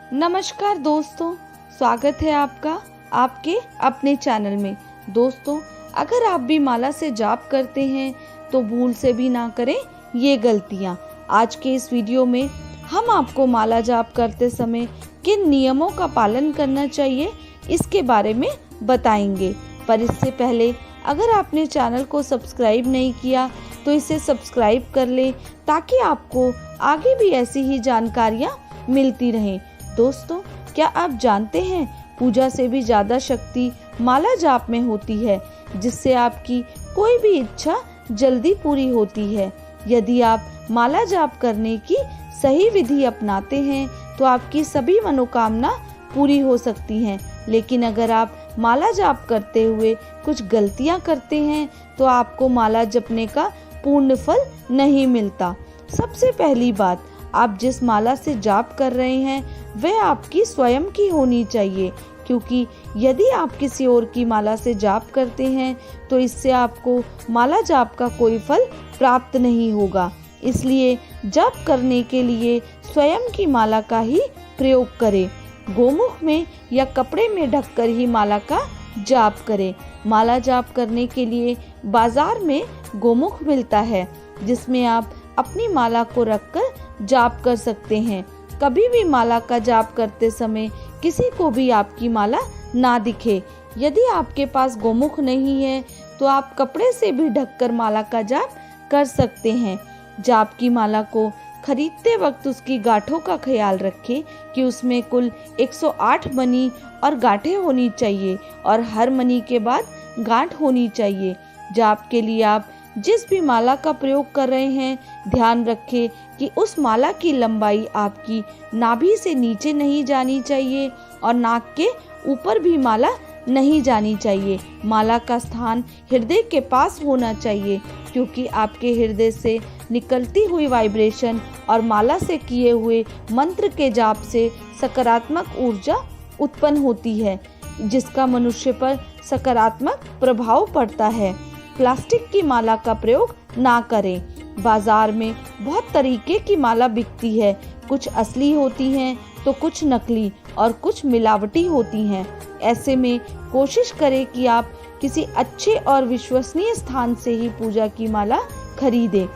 नमस्कार दोस्तों, स्वागत है आपका आपके अपने चैनल में। दोस्तों, अगर आप भी माला से जाप करते हैं तो भूल से भी ना करें ये गलतियां। आज के इस वीडियो में हम आपको माला जाप करते समय किन नियमों का पालन करना चाहिए इसके बारे में बताएंगे। पर इससे पहले अगर आपने चैनल को सब्सक्राइब नहीं किया तो इसे सब्सक्राइब कर लें ताकि आपको आगे भी ऐसी ही जानकारियाँ मिलती रहें। दोस्तों, क्या आप जानते हैं पूजा से भी ज़्यादा शक्ति माला जाप में होती है, जिससे आपकी कोई भी इच्छा जल्दी पूरी होती है। यदि आप माला जाप करने की सही विधि अपनाते हैं तो आपकी सभी मनोकामना पूरी हो सकती हैं। लेकिन अगर आप माला जाप करते हुए कुछ गलतियां करते हैं तो आपको माला जपने का पूर्ण फल नहीं मिलता। सबसे पहली बात, आप जिस माला से जाप कर रहे हैं वह आपकी स्वयं की होनी चाहिए, क्योंकि यदि आप किसी और की माला से जाप करते हैं तो इससे आपको माला जाप का कोई फल प्राप्त नहीं होगा। इसलिए जाप करने के लिए स्वयं की माला का ही प्रयोग करें। गोमुख में या कपड़े में ढककर ही माला का जाप करें। माला जाप करने के लिए बाजार में गोमुख मिलता है, जिसमें आप अपनी माला को रखकर जाप कर सकते हैं। कभी भी माला का जाप करते समय किसी को भी आपकी माला ना दिखे। यदि आपके पास गोमुख नहीं है तो आप कपड़े से भी ढककर माला का जाप कर सकते हैं। जाप की माला को खरीदते वक्त उसकी गांठों का ख्याल रखें कि उसमें कुल 108 मणि और गांठें होनी चाहिए और हर मणि के बाद गांठ होनी चाहिए। जाप के लिए आप जिस भी माला का प्रयोग कर रहे हैं, ध्यान रखें कि उस माला की लंबाई आपकी नाभि से नीचे नहीं जानी चाहिए और नाक के ऊपर भी माला नहीं जानी चाहिए। माला का स्थान हृदय के पास होना चाहिए, क्योंकि आपके हृदय से निकलती हुई वाइब्रेशन और माला से किए हुए मंत्र के जाप से सकारात्मक ऊर्जा उत्पन्न होती है, जिसका मनुष्य पर सकारात्मक प्रभाव पड़ता है। प्लास्टिक की माला का प्रयोग ना करें। बाजार में बहुत तरीके की माला बिकती है, कुछ असली होती हैं तो कुछ नकली और कुछ मिलावटी होती हैं। ऐसे में कोशिश करें कि आप किसी अच्छे और विश्वसनीय स्थान से ही पूजा की माला खरीदें।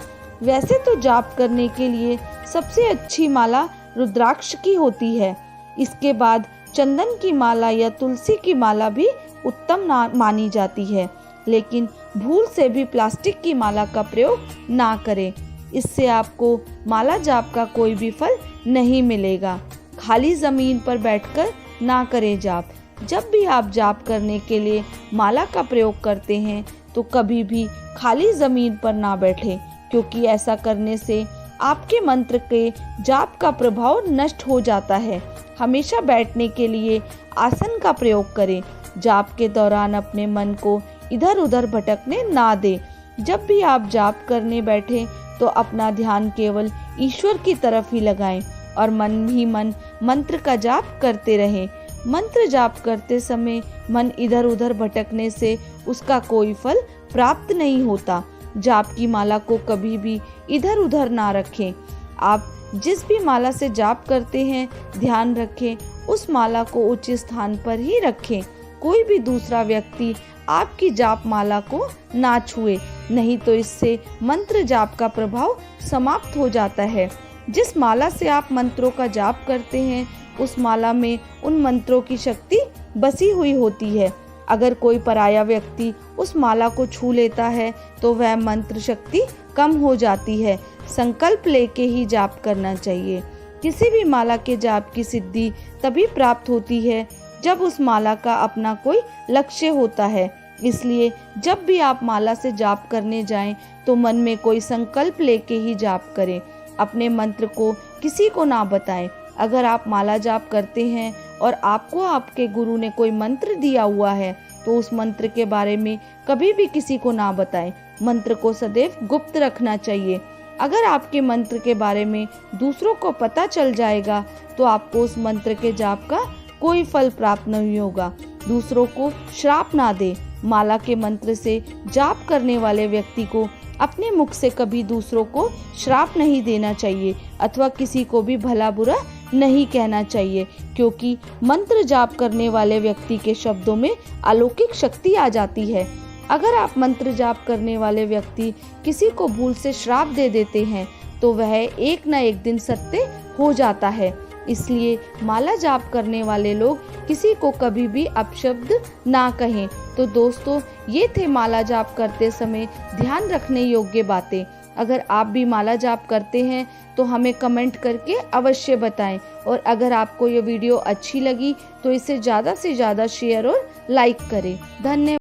वैसे तो जाप करने के लिए सबसे अच्छी माला रुद्राक्ष की होती है। इसके बाद चंदन की माला या तुलसी की माला भी उत्तम मानी जाती है, लेकिन भूल से भी प्लास्टिक की माला का प्रयोग ना करें। इससे आपको माला जाप का कोई भी फल नहीं मिलेगा। खाली जमीन पर बैठकर ना करें जाप। जब भी आप जाप करने के लिए माला का प्रयोग करते हैं तो कभी भी खाली जमीन पर ना बैठें, क्योंकि ऐसा करने से आपके मंत्र के जाप का प्रभाव नष्ट हो जाता है। हमेशा बैठने के लिए आसन का प्रयोग करें। जाप के दौरान अपने मन को इधर उधर भटकने ना दें। जब भी आप जाप करने बैठे तो अपना ध्यान केवल ईश्वर की तरफ ही लगाएं और मन ही मन मंत्र का जाप करते रहें। मंत्र जाप करते समय मन इधर उधर भटकने से उसका कोई फल प्राप्त नहीं होता। जाप की माला को कभी भी इधर उधर ना रखें। आप जिस भी माला से जाप करते हैं, ध्यान रखें उस माला को उचित स्थान पर ही रखें। कोई भी दूसरा व्यक्ति आपकी जाप माला को ना छुए, नहीं तो इससे मंत्र जाप का प्रभाव समाप्त हो जाता है। जिस माला से आप मंत्रों का जाप करते हैं उस माला में उन मंत्रों की शक्ति बसी हुई होती है। अगर कोई पराया व्यक्ति उस माला को छू लेता है तो वह मंत्र शक्ति कम हो जाती है। संकल्प लेके ही जाप करना चाहिए। किसी भी माला के जाप की सिद्धि तभी प्राप्त होती है जब उस माला का अपना कोई लक्ष्य होता है। इसलिए जब भी आप माला से जाप करने जाएं तो मन में कोई संकल्प लेके ही जाप करें। अपने मंत्र को किसी को ना बताएं। अगर आप माला जाप करते हैं और आपको आपके गुरु ने कोई मंत्र दिया हुआ है तो उस मंत्र के बारे में कभी भी किसी को ना बताएं। मंत्र को सदैव गुप्त रखना चाहिए। अगर आपके मंत्र के बारे में दूसरों को पता चल जाएगा तो आपको उस मंत्र के जाप का कोई फल प्राप्त नहीं होगा। दूसरों को श्राप ना दे। माला के मंत्र से जाप करने वाले व्यक्ति को अपने मुख से कभी दूसरों को श्राप नहीं देना चाहिए अथवा किसी को भी भला बुरा नहीं कहना चाहिए, क्योंकि मंत्र जाप करने वाले व्यक्ति के शब्दों में अलौकिक शक्ति आ जाती है। अगर आप मंत्र जाप करने वाले व्यक्ति किसी को भूल से श्राप दे देते हैं तो वह एक न एक दिन सत्य हो जाता है। इसलिए माला जाप करने वाले लोग किसी को कभी भी अपशब्द ना कहें। तो दोस्तों, ये थे माला जाप करते समय ध्यान रखने योग्य बातें। अगर आप भी माला जाप करते हैं तो हमें कमेंट करके अवश्य बताएं, और अगर आपको ये वीडियो अच्छी लगी तो इसे ज़्यादा से ज़्यादा शेयर और लाइक करें। धन्यवाद।